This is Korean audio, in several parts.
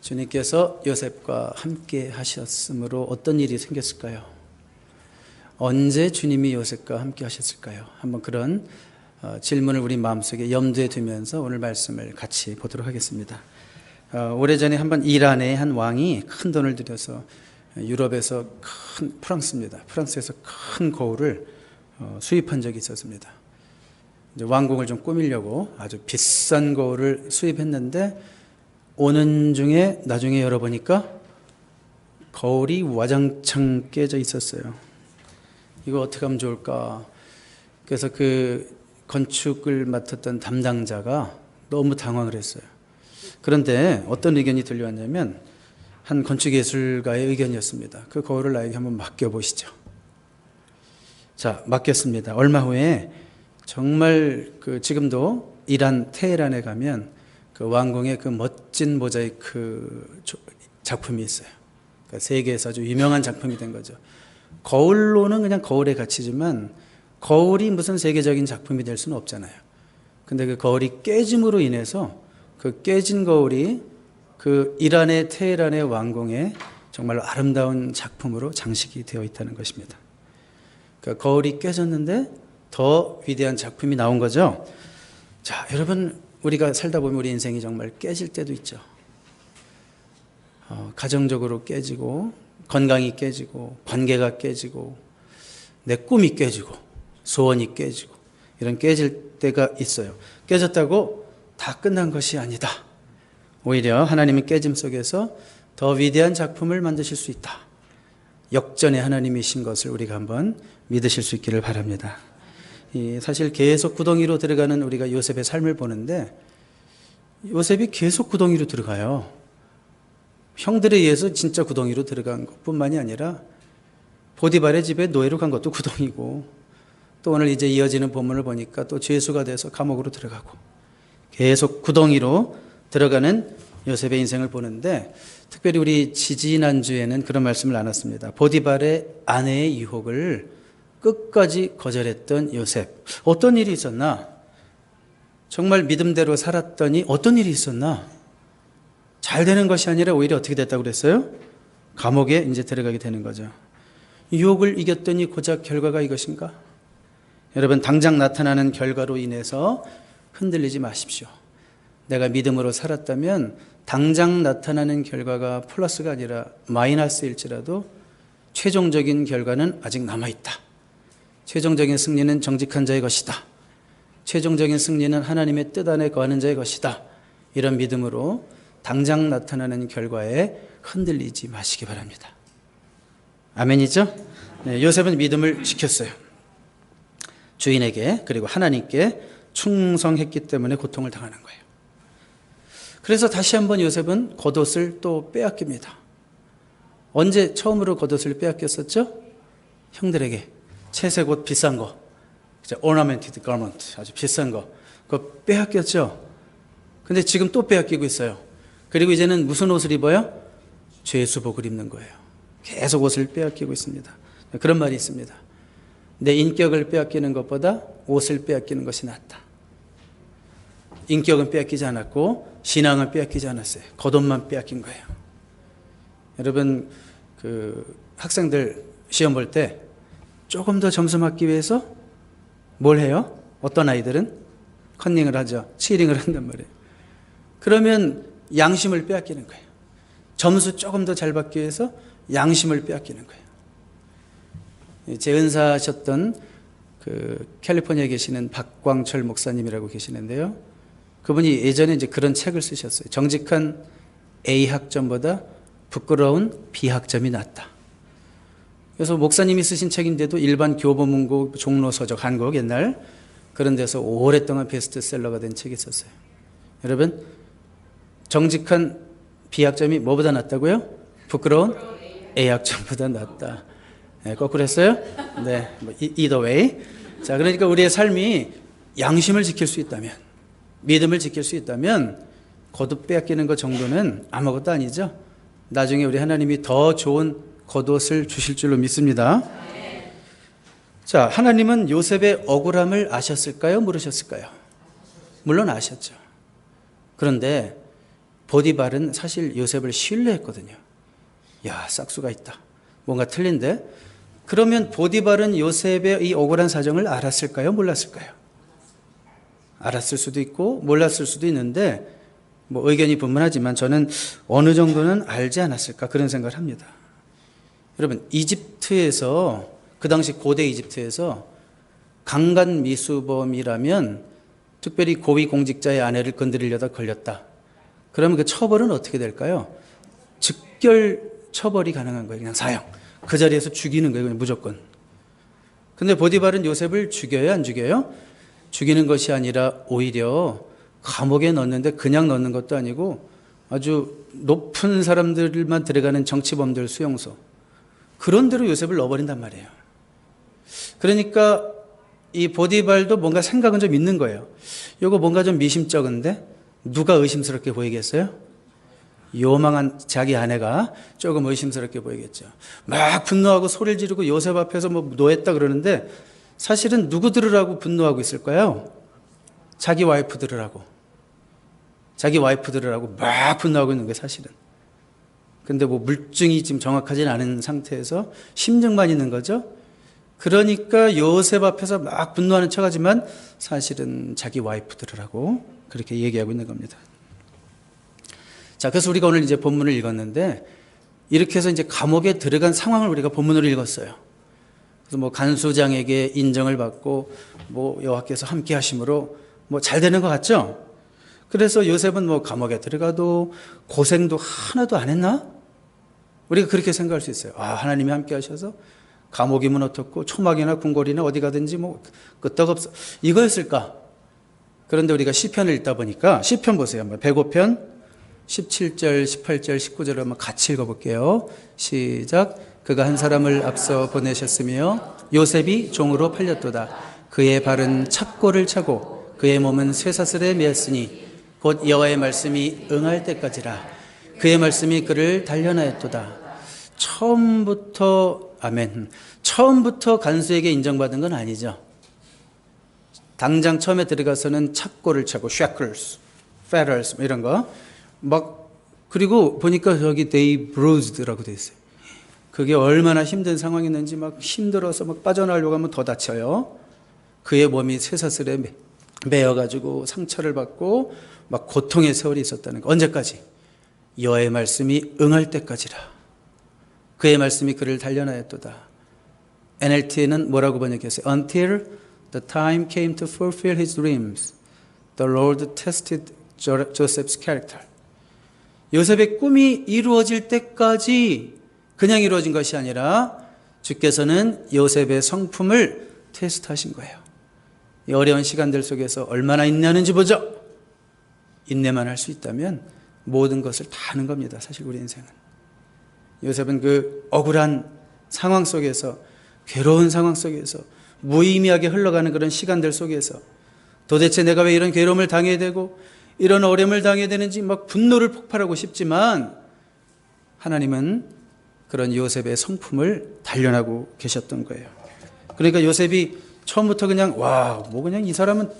주님께서 요셉과 함께 하셨으므로 어떤 일이 생겼을까요? 언제 주님이 요셉과 함께 하셨을까요? 한번 그런 질문을 우리 마음속에 염두에 두면서 오늘 말씀을 같이 보도록 하겠습니다. 오래전에 한번 이란의 한 왕이 큰 돈을 들여서 유럽에서 프랑스입니다. 프랑스에서 큰 거울을 수입한 적이 있었습니다. 이제 왕궁을 좀 꾸미려고 아주 비싼 거울을 수입했는데 오는 중에 나중에 열어보니까 거울이 와장창 깨져 있었어요. 이거 어떻게 하면 좋을까? 그래서 그 건축을 맡았던 담당자가 너무 당황을 했어요. 그런데 어떤 의견이 들려왔냐면 한 건축예술가의 의견이었습니다. 그 거울을 나에게 한번 맡겨보시죠. 자, 맡겼습니다. 얼마 후에 정말 지금도 이란 테헤란에 가면 그 왕궁의 그 멋진 모자이크 작품이 있어요. 그러니까 세계에서 아주 유명한 작품이 된 거죠. 거울로는 그냥 거울의 가치지만 거울이 무슨 세계적인 작품이 될 수는 없잖아요. 근데 그 거울이 깨짐으로 인해서 그 깨진 거울이 그 이란의 테헤란의 왕궁에 정말로 아름다운 작품으로 장식이 되어 있다는 것입니다. 그러니까 거울이 깨졌는데 더 위대한 작품이 나온 거죠. 자, 여러분, 우리가 살다 보면 우리 인생이 정말 깨질 때도 있죠. 가정적으로 깨지고, 건강이 깨지고, 관계가 깨지고, 내 꿈이 깨지고, 소원이 깨지고, 이런 깨질 때가 있어요. 깨졌다고 다 끝난 것이 아니다. 오히려 하나님은 깨짐 속에서 더 위대한 작품을 만드실 수 있다. 역전의 하나님이신 것을 우리가 한번 믿으실 수 있기를 바랍니다. 사실 계속 구덩이로 들어가는 우리가 요셉의 삶을 보는데 요셉이 계속 구덩이로 들어가요. 형들에 의해서 진짜 구덩이로 들어간 것뿐만이 아니라 보디발의 집에 노예로 간 것도 구덩이고, 또 오늘 이제 이어지는 본문을 보니까 또 죄수가 돼서 감옥으로 들어가고, 계속 구덩이로 들어가는 요셉의 인생을 보는데, 특별히 우리 지지난주에는 그런 말씀을 나눴습니다. 보디발의 아내의 유혹을 끝까지 거절했던 요셉. 어떤 일이 있었나? 정말 믿음대로 살았더니 어떤 일이 있었나? 잘 되는 것이 아니라 오히려 어떻게 됐다고 그랬어요? 감옥에 이제 들어가게 되는 거죠. 유혹을 이겼더니 고작 결과가 이것인가? 여러분, 당장 나타나는 결과로 인해서 흔들리지 마십시오. 내가 믿음으로 살았다면 당장 나타나는 결과가 플러스가 아니라 마이너스일지라도 최종적인 결과는 아직 남아있다. 최종적인 승리는 정직한 자의 것이다. 최종적인 승리는 하나님의 뜻 안에 거하는 자의 것이다. 이런 믿음으로 당장 나타나는 결과에 흔들리지 마시기 바랍니다. 아멘이죠? 네, 요셉은 믿음을 지켰어요. 주인에게 그리고 하나님께 충성했기 때문에 고통을 당하는 거예요. 그래서 다시 한번 요셉은 겉옷을 또 빼앗깁니다. 언제 처음으로 겉옷을 빼앗겼었죠? 형들에게 채색 옷 비싼 거, ornamented garment, 아주 비싼 거, 그거 빼앗겼죠? 근데 지금 또 빼앗기고 있어요. 그리고 이제는 무슨 옷을 입어요? 죄수복을 입는 거예요. 계속 옷을 빼앗기고 있습니다. 그런 말이 있습니다. 내 인격을 빼앗기는 것보다 옷을 빼앗기는 것이 낫다. 인격은 빼앗기지 않았고 신앙은 빼앗기지 않았어요. 겉옷만 빼앗긴 거예요. 여러분, 학생들 시험 볼 때 조금 더 점수 맞기 위해서 뭘 해요? 어떤 아이들은 컨닝을 하죠. 치링을 한단 말이에요. 그러면 양심을 빼앗기는 거예요. 점수 조금 더 잘 받기 위해서 양심을 빼앗기는 거예요. 제 은사하셨던 캘리포니아에 계시는 박광철 목사님이라고 계시는데요. 그분이 예전에 이제 그런 책을 쓰셨어요. 정직한 A 학점보다 부끄러운 B 학점이 낫다. 그래서 목사님이 쓰신 책인데도 일반 교보문고, 종로서적, 한국 옛날 그런 데서 오랫동안 베스트셀러가 된 책이 있었어요. 여러분, 정직한 B학점이 뭐보다 낫다고요? 부끄러운 A학점보다 낫다. 네, 거꾸로 했어요? 네, either way. 자, 그러니까 우리의 삶이 양심을 지킬 수 있다면, 믿음을 지킬 수 있다면 겉옷 빼앗기는 것 정도는 아무것도 아니죠. 나중에 우리 하나님이 더 좋은 겉옷을 주실 줄로 믿습니다. 자, 하나님은 요셉의 억울함을 아셨을까요? 모르셨을까요? 물론 아셨죠. 그런데 보디발은 사실 요셉을 신뢰했거든요. 야, 싹수가 있다. 뭔가 틀린데? 그러면 보디발은 요셉의 이 억울한 사정을 알았을까요? 몰랐을까요? 알았을 수도 있고 몰랐을 수도 있는데 뭐 의견이 분분하지만 저는 어느 정도는 알지 않았을까 그런 생각을 합니다. 여러분, 이집트에서 그 당시 고대 이집트에서 강간 미수범이라면 특별히 고위 공직자의 아내를 건드리려다 걸렸다. 그러면 그 처벌은 어떻게 될까요? 즉결 처벌이 가능한 거예요. 그냥 사형. 그 자리에서 죽이는 거예요. 그냥 무조건. 근데 보디발은 요셉을 죽여요? 안 죽여요? 죽이는 것이 아니라 오히려 감옥에 넣는데 그냥 넣는 것도 아니고 아주 높은 사람들만 들어가는 정치범들 수용소. 그런 데로 요셉을 넣어버린단 말이에요. 그러니까 이 보디발도 뭔가 생각은 좀 있는 거예요. 이거 뭔가 좀 미심쩍은데 누가 의심스럽게 보이겠어요? 요망한 자기 아내가 조금 의심스럽게 보이겠죠. 막 분노하고 소리를 지르고 요셉 앞에서 뭐 노했다 그러는데 사실은 누구 들으라고 분노하고 있을까요? 자기 와이프 들으라고. 자기 와이프 들으라고 막 분노하고 있는 거예요, 사실은. 근데 뭐 물증이 지금 정확하진 않은 상태에서 심증만 있는 거죠. 그러니까 요셉 앞에서 막 분노하는 척하지만 사실은 자기 와이프 들으라고 그렇게 얘기하고 있는 겁니다. 자, 그래서 우리가 오늘 이제 본문을 읽었는데 이렇게 해서 이제 감옥에 들어간 상황을 우리가 본문으로 읽었어요. 그래서 뭐 간수장에게 인정을 받고 뭐 여호와께서 함께 하심으로 뭐 잘 되는 것 같죠? 그래서 요셉은 뭐 감옥에 들어가도 고생도 하나도 안 했나? 우리가 그렇게 생각할 수 있어요. 아, 하나님이 함께 하셔서 감옥이면 어떻고 초막이나 궁궐이나 어디 가든지 뭐 끄떡없어. 이거였을까? 그런데 우리가 시편을 읽다 보니까 시편 보세요. 105편 17절, 18절, 19절을 한번 같이 읽어볼게요. 시작. 그가 한 사람을 앞서 보내셨으며 요셉이 종으로 팔렸도다. 그의 발은 착고를 차고 그의 몸은 쇠사슬에 매었으니 곧 여호와의 말씀이 응할 때까지라. 그의 말씀이 그를 단련하였도다. 처음부터 아멘. 처음부터 간수에게 인정받은 건 아니죠. 당장 처음에 들어가서는 착고를 차고 shackles, fetters 이런 거 막 그리고 보니까 저기 they bruised라고 돼 있어요. 그게 얼마나 힘든 상황이었는지 막 힘들어서 막 빠져나오려고 하면 더 다쳐요. 그의 몸이 쇠사슬에 매어가지고 상처를 받고 막 고통의 세월이 있었다는 거. 언제까지? 여호와의 말씀이 응할 때까지라. 그의 말씀이 그를 단련하였도다. NLT는 뭐라고 번역했어요? Until the time came to fulfill his dreams, the Lord tested Joseph's character. 요셉의 꿈이 이루어질 때까지 그냥 이루어진 것이 아니라 주께서는 요셉의 성품을 테스트하신 거예요. 이 어려운 시간들 속에서 얼마나 인내하는지 보죠. 인내만 할 수 있다면 모든 것을 다 하는 겁니다. 사실 우리 인생은. 요셉은 그 억울한 상황 속에서 괴로운 상황 속에서 무의미하게 흘러가는 그런 시간들 속에서 도대체 내가 왜 이런 괴로움을 당해야 되고 이런 어려움을 당해야 되는지 막 분노를 폭발하고 싶지만 하나님은 그런 요셉의 성품을 단련하고 계셨던 거예요. 그러니까 요셉이 처음부터 그냥 뭐 그냥 이 사람은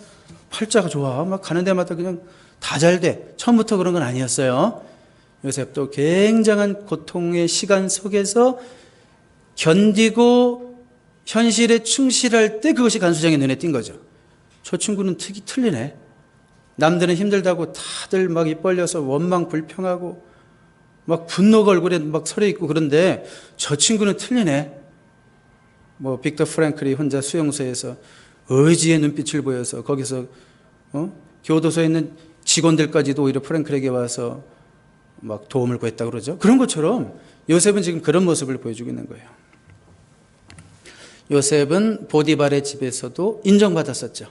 팔자가 좋아. 막 가는 데마다 그냥 다 잘 돼. 처음부터 그런 건 아니었어요. 요셉도 굉장한 고통의 시간 속에서 견디고 현실에 충실할 때 그것이 간수장의 눈에 띈 거죠. 저 친구는 틀리네. 남들은 힘들다고 다들 막 입 벌려서 원망 불평하고 막 분노가 얼굴에 막 서려 있고 그런데 저 친구는 틀리네. 뭐 빅터 프랭클이 혼자 수용소에서 의지의 눈빛을 보여서 거기서 교도소에 있는 직원들까지도 오히려 프랭클에게 와서 막 도움을 구했다고 그러죠. 그런 것처럼 요셉은 지금 그런 모습을 보여주고 있는 거예요. 요셉은 보디발의 집에서도 인정받았었죠.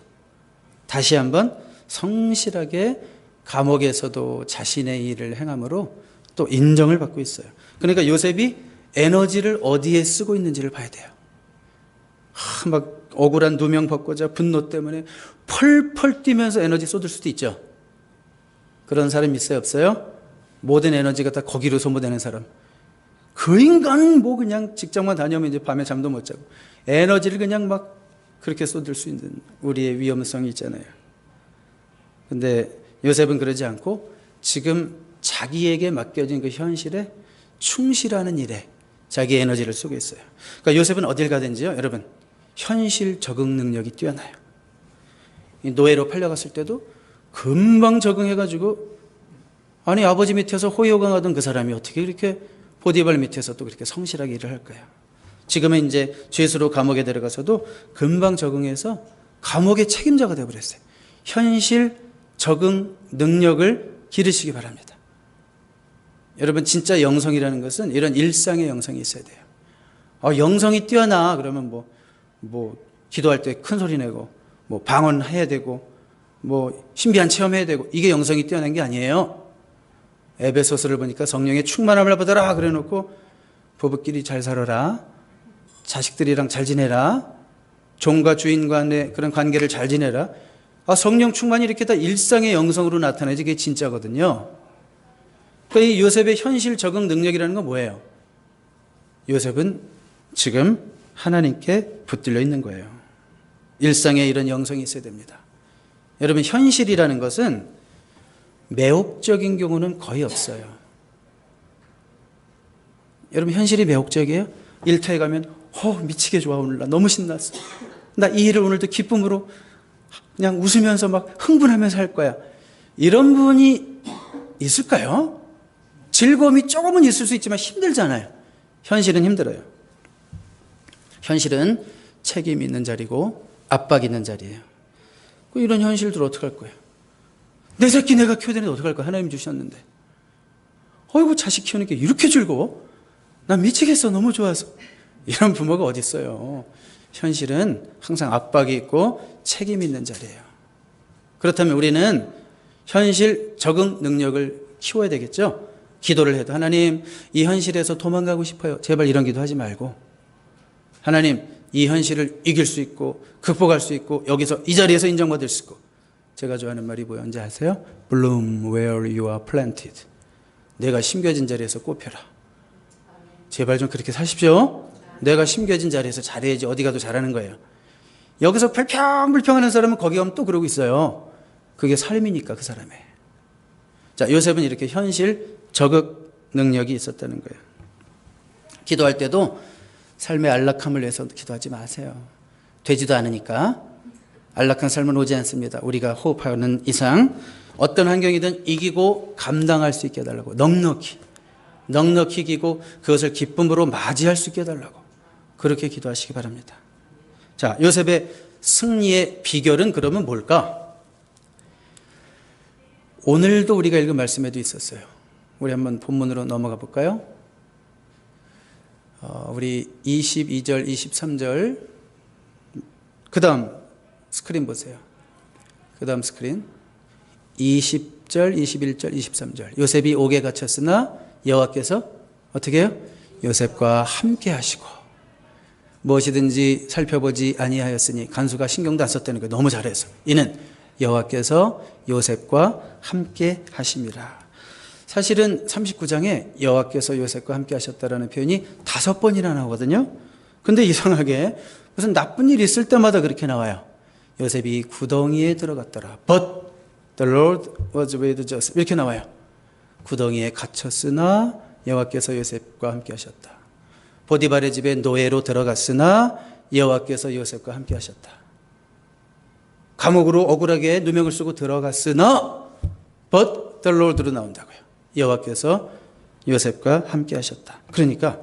다시 한번 성실하게 감옥에서도 자신의 일을 행함으로 또 인정을 받고 있어요. 그러니까 요셉이 에너지를 어디에 쓰고 있는지를 봐야 돼요. 막 억울한 누명 벗고자 분노 때문에 펄펄 뛰면서 에너지 쏟을 수도 있죠. 그런 사람 있어요, 없어요? 모든 에너지가 다 거기로 소모되는 사람. 그 인간은 뭐 그냥 직장만 다녀오면 이제 밤에 잠도 못 자고 에너지를 그냥 막 그렇게 쏟을 수 있는 우리의 위험성이 있잖아요. 근데 요셉은 그러지 않고 지금 자기에게 맡겨진 그 현실에 충실하는 일에 자기의 에너지를 쏘고 있어요. 그러니까 요셉은 어딜 가든지요, 여러분, 현실 적응 능력이 뛰어나요. 노예로 팔려갔을 때도 금방 적응해가지고, 아니 아버지 밑에서 호요강하던 그 사람이 어떻게 그렇게 보디발 밑에서 또 그렇게 성실하게 일을 할까요? 지금은 이제 죄수로 감옥에 들어가서도 금방 적응해서 감옥의 책임자가 되어버렸어요. 현실 적응 능력을 기르시기 바랍니다. 여러분, 진짜 영성이라는 것은 이런 일상의 영성이 있어야 돼요. 영성이 뛰어나 그러면 기도할 때 큰 소리 내고 방언해야 되고 신비한 체험해야 되고, 이게 영성이 뛰어난 게 아니에요. 에베소서를 보니까 성령의 충만함을 받아라 그래 놓고 부부끼리 잘 살아라, 자식들이랑 잘 지내라, 종과 주인 간의 그런 관계를 잘 지내라. 성령 충만이 이렇게 다 일상의 영성으로 나타나지, 그게 진짜거든요. 그러니까 이 요셉의 현실 적응 능력이라는 건 뭐예요? 요셉은 지금 하나님께 붙들려 있는 거예요. 일상에 이런 영성이 있어야 됩니다. 여러분, 현실이라는 것은 매혹적인 경우는 거의 없어요. 여러분, 현실이 매혹적이에요? 일터에 가면 미치게 좋아, 오늘 나 너무 신났어, 나 이 일을 오늘도 기쁨으로 그냥 웃으면서 막 흥분하면서 할 거야, 이런 분이 있을까요? 즐거움이 조금은 있을 수 있지만 힘들잖아요. 현실은 힘들어요. 현실은 책임 있는 자리고 압박 있는 자리예요. 이런 현실들 어떻게 할 거예요? 내 새끼 내가 키워야 되는데 어떡할 거야? 하나님 주셨는데. 어이구, 자식 키우는 게 이렇게 즐거워? 난 미치겠어, 너무 좋아서. 이런 부모가 어디 있어요? 현실은 항상 압박이 있고 책임 있는 자리예요. 그렇다면 우리는 현실 적응 능력을 키워야 되겠죠? 기도를 해도, 하나님, 이 현실에서 도망가고 싶어요, 제발 이런 기도 하지 말고, 하나님, 이 현실을 이길 수 있고 극복할 수 있고 여기서 이 자리에서 인정받을 수 있고. 제가 좋아하는 말이 뭐예요? 언제 아세요? Bloom where you are planted. 내가 심겨진 자리에서 꽃펴라. 제발 좀 그렇게 사십시오. 내가 심겨진 자리에서 잘해야지 어디 가도 잘하는 거예요. 여기서 불평하는 사람은 거기 가면 또 그러고 있어요. 그게 삶이니까, 그 사람의. 자, 요셉은 이렇게 현실 적응 능력이 있었다는 거예요. 기도할 때도 삶의 안락함을 위해서 기도하지 마세요. 되지도 않으니까. 안락한 삶은 오지 않습니다. 우리가 호흡하는 이상 어떤 환경이든 이기고 감당할 수 있게 해달라고, 넉넉히 이기고 그것을 기쁨으로 맞이할 수 있게 해달라고, 그렇게 기도하시기 바랍니다. 자, 요셉의 승리의 비결은 그러면 뭘까? 오늘도 우리가 읽은 말씀에도 있었어요. 우리 한번 본문으로 넘어가 볼까요? 우리 22절, 23절, 그 다음 스크린 보세요. 그 다음 스크린. 20절, 21절, 23절. 요셉이 옥에 갇혔으나 여호와께서 어떻게 해요? 요셉과 함께 하시고 무엇이든지 살펴보지 아니하였으니, 간수가 신경도 안 썼다는 거 너무 잘해서. 이는 여호와께서 요셉과 함께 하심이라. 사실은 39장에 여호와께서 요셉과 함께 하셨다라는 표현이 5번이나 나오거든요. 근데 이상하게 무슨 나쁜 일이 있을 때마다 그렇게 나와요. 요셉이 구덩이에 들어갔더라. But the Lord was with Joseph. 이렇게 나와요. 구덩이에 갇혔으나 여호와께서 요셉과 함께 하셨다. 보디발의 집에 노예로 들어갔으나 여호와께서 요셉과 함께 하셨다. 감옥으로 억울하게 누명을 쓰고 들어갔으나 But the Lord로 나온다고요. 여호와께서 요셉과 함께 하셨다. 그러니까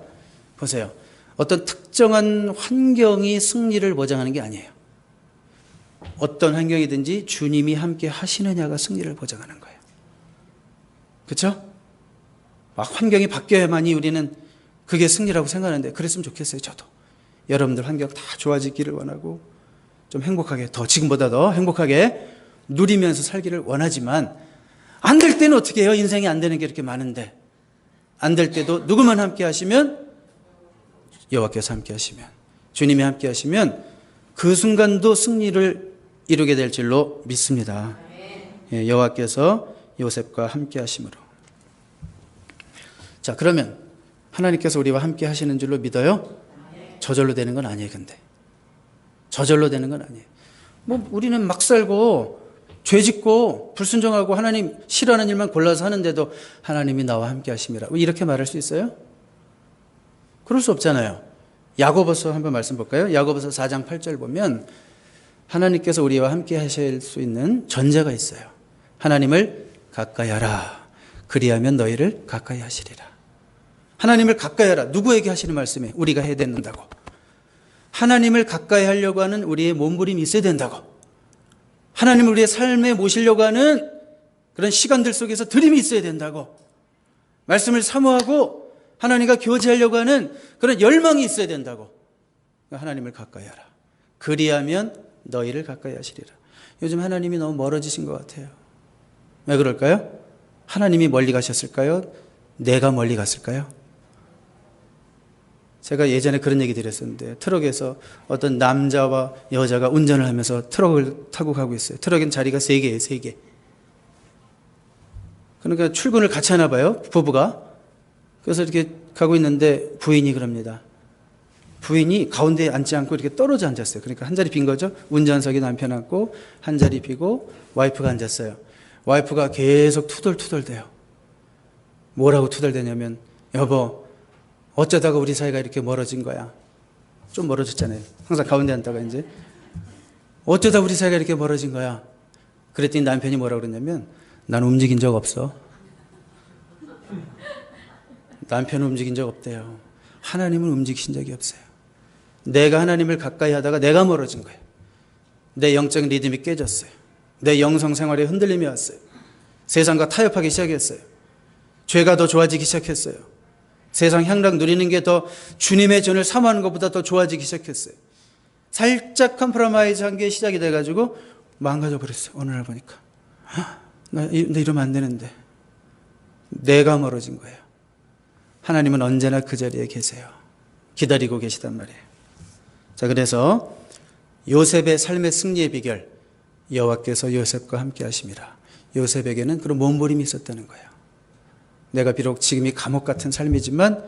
보세요. 어떤 특정한 환경이 승리를 보장하는 게 아니에요. 어떤 환경이든지 주님이 함께 하시느냐가 승리를 보장하는 거예요. 그렇죠? 막 환경이 바뀌어야만이 우리는 그게 승리라고 생각하는데, 그랬으면 좋겠어요. 저도 여러분들 환경 다 좋아지기를 원하고 좀 행복하게, 더 지금보다 더 행복하게 누리면서 살기를 원하지만, 안 될 때는 어떻게 해요? 인생이 안 되는 게 이렇게 많은데. 안 될 때도 누구만 함께 하시면? 여호와께서 함께 하시면, 주님이 함께 하시면 그 순간도 승리를 이루게 될 줄로 믿습니다. 예, 여호와께서 요셉과 함께 하심으로. 자, 그러면 하나님께서 우리와 함께 하시는 줄로 믿어요? 저절로 되는 건 아니에요. 근데 저절로 되는 건 아니에요. 우리는 막 살고 죄 짓고 불순종하고 하나님 싫어하는 일만 골라서 하는데도 하나님이 나와 함께 하심이라. 이렇게 말할 수 있어요? 그럴 수 없잖아요. 야고보서 한번 말씀 볼까요? 야고보서 4장 8절 보면 하나님께서 우리와 함께 하실 수 있는 전제가 있어요. 하나님을 가까이 하라. 그리하면 너희를 가까이 하시리라. 하나님을 가까이 하라. 누구에게 하시는 말씀에 우리가 해야 된다고. 하나님을 가까이 하려고 하는 우리의 몸부림이 있어야 된다고. 하나님을 우리의 삶에 모시려고 하는 그런 시간들 속에서 들임이 있어야 된다고. 말씀을 사모하고 하나님과 교제하려고 하는 그런 열망이 있어야 된다고. 하나님을 가까이 하라. 그리하면 너희를 가까이 하시리라. 요즘 하나님이 너무 멀어지신 것 같아요. 왜 그럴까요? 하나님이 멀리 가셨을까요? 내가 멀리 갔을까요? 제가 예전에 그런 얘기 드렸었는데 트럭에서 어떤 남자와 여자가 운전을 하면서 트럭을 타고 가고 있어요. 트럭엔 자리가 3개예요. 3개. 그러니까 출근을 같이 하나 봐요. 부부가. 그래서 이렇게 가고 있는데 부인이 그럽니다. 부인이 가운데에 앉지 않고 이렇게 떨어져 앉았어요. 그러니까 한 자리 빈 거죠. 운전석에 남편 앉고 한 자리 비고 와이프가 앉았어요. 와이프가 계속 투덜투덜대요. 뭐라고 투덜대냐면 여보 어쩌다가 우리 사이가 이렇게 멀어진 거야. 좀 멀어졌잖아요. 항상 가운데 앉다가 이제 어쩌다 우리 사이가 이렇게 멀어진 거야. 그랬더니 남편이 뭐라고 그랬냐면 난 움직인 적 없어. 남편은 움직인 적 없대요. 하나님은 움직이신 적이 없어요. 내가 하나님을 가까이 하다가 내가 멀어진 거예요. 내 영적 리듬이 깨졌어요. 내 영성 생활에 흔들림이 왔어요. 세상과 타협하기 시작했어요. 죄가 더 좋아지기 시작했어요. 세상 향락 누리는 게 더 주님의 전을 사모하는 것보다 더 좋아지기 시작했어요. 살짝 컴프로마이즈 한 게 시작이 돼가지고 망가져 버렸어요. 어느 날 보니까 나 이러면 안 되는데 내가 멀어진 거예요. 하나님은 언제나 그 자리에 계세요. 기다리고 계시단 말이에요. 자, 그래서 요셉의 삶의 승리의 비결, 여호와께서 요셉과 함께 하심이라. 요셉에게는 그런 몸부림이 있었다는 거예요. 내가 비록 지금이 감옥 같은 삶이지만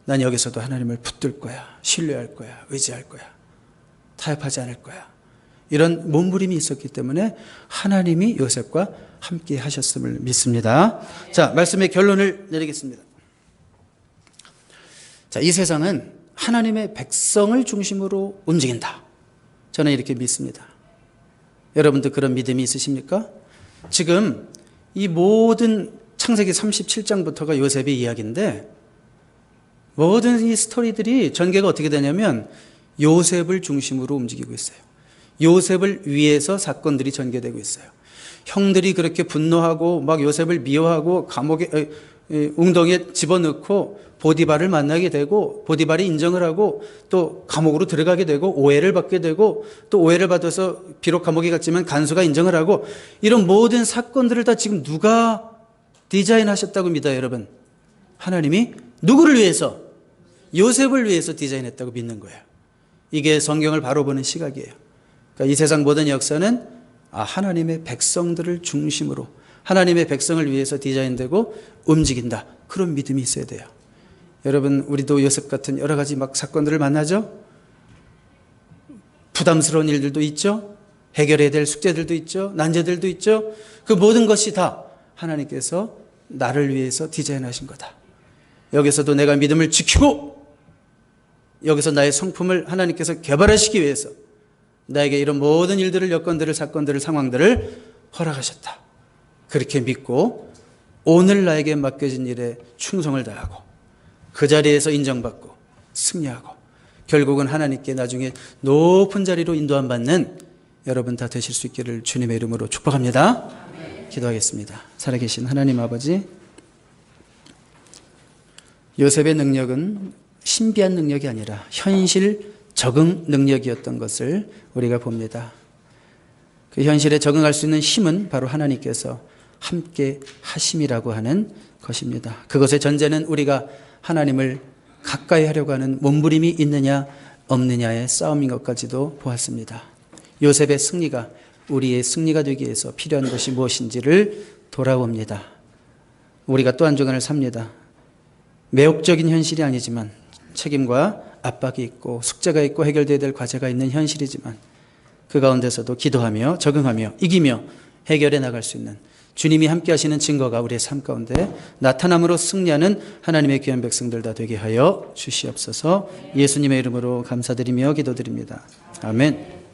난 여기서도 하나님을 붙들 거야. 신뢰할 거야. 의지할 거야. 타협하지 않을 거야. 이런 몸부림이 있었기 때문에 하나님이 요셉과 함께 하셨음을 믿습니다. 자, 말씀의 결론을 내리겠습니다. 자, 이 세상은 하나님의 백성을 중심으로 움직인다. 저는 이렇게 믿습니다. 여러분도 그런 믿음이 있으십니까? 지금 이 모든 창세기 37장부터가 요셉의 이야기인데 모든 이 스토리들이 전개가 어떻게 되냐면 요셉을 중심으로 움직이고 있어요. 요셉을 위해서 사건들이 전개되고 있어요. 형들이 그렇게 분노하고 막 요셉을 미워하고 감옥에 웅덩이에 집어넣고 보디발을 만나게 되고 보디발이 인정을 하고 또 감옥으로 들어가게 되고 오해를 받게 되고 또 오해를 받아서 비록 감옥에 갔지만 간수가 인정을 하고 이런 모든 사건들을 다 지금 누가 디자인하셨다고 믿어요, 여러분? 하나님이 누구를 위해서? 요셉을 위해서 디자인했다고 믿는 거예요. 이게 성경을 바로 보는 시각이에요. 그러니까 이 세상 모든 역사는 하나님의 백성들을 중심으로 하나님의 백성을 위해서 디자인되고 움직인다. 그런 믿음이 있어야 돼요. 여러분, 우리도 요셉 같은 여러 가지 막 사건들을 만나죠? 부담스러운 일들도 있죠? 해결해야 될 숙제들도 있죠? 난제들도 있죠? 그 모든 것이 다 하나님께서 나를 위해서 디자인하신 거다. 여기서도 내가 믿음을 지키고 여기서 나의 성품을 하나님께서 개발하시기 위해서 나에게 이런 모든 일들을, 여건들을, 사건들을, 상황들을 허락하셨다. 그렇게 믿고 오늘 나에게 맡겨진 일에 충성을 다하고 그 자리에서 인정받고 승리하고 결국은 하나님께 나중에 높은 자리로 인도함 받는 여러분 다 되실 수 있기를 주님의 이름으로 축복합니다. 기도하겠습니다. 살아계신 하나님 아버지, 요셉의 능력은 신비한 능력이 아니라 현실 적응 능력이었던 것을 우리가 봅니다. 그 현실에 적응할 수 있는 힘은 바로 하나님께서 함께 하심이라고 하는 것입니다. 그것의 전제는 우리가 하나님을 가까이 하려고 하는 몸부림이 있느냐 없느냐의 싸움인 것까지도 보았습니다. 요셉의 승리가 우리의 승리가 되기 위해서 필요한 것이 무엇인지를 돌아봅니다. 우리가 또 한 주간을 삽니다. 매혹적인 현실이 아니지만 책임과 압박이 있고 숙제가 있고 해결되어야 될 과제가 있는 현실이지만 그 가운데서도 기도하며 적응하며 이기며 해결해 나갈 수 있는 주님이 함께 하시는 증거가 우리의 삶 가운데 나타남으로 승리하는 하나님의 귀한 백성들 다 되게 하여 주시옵소서. 예수님의 이름으로 감사드리며 기도드립니다. 아멘.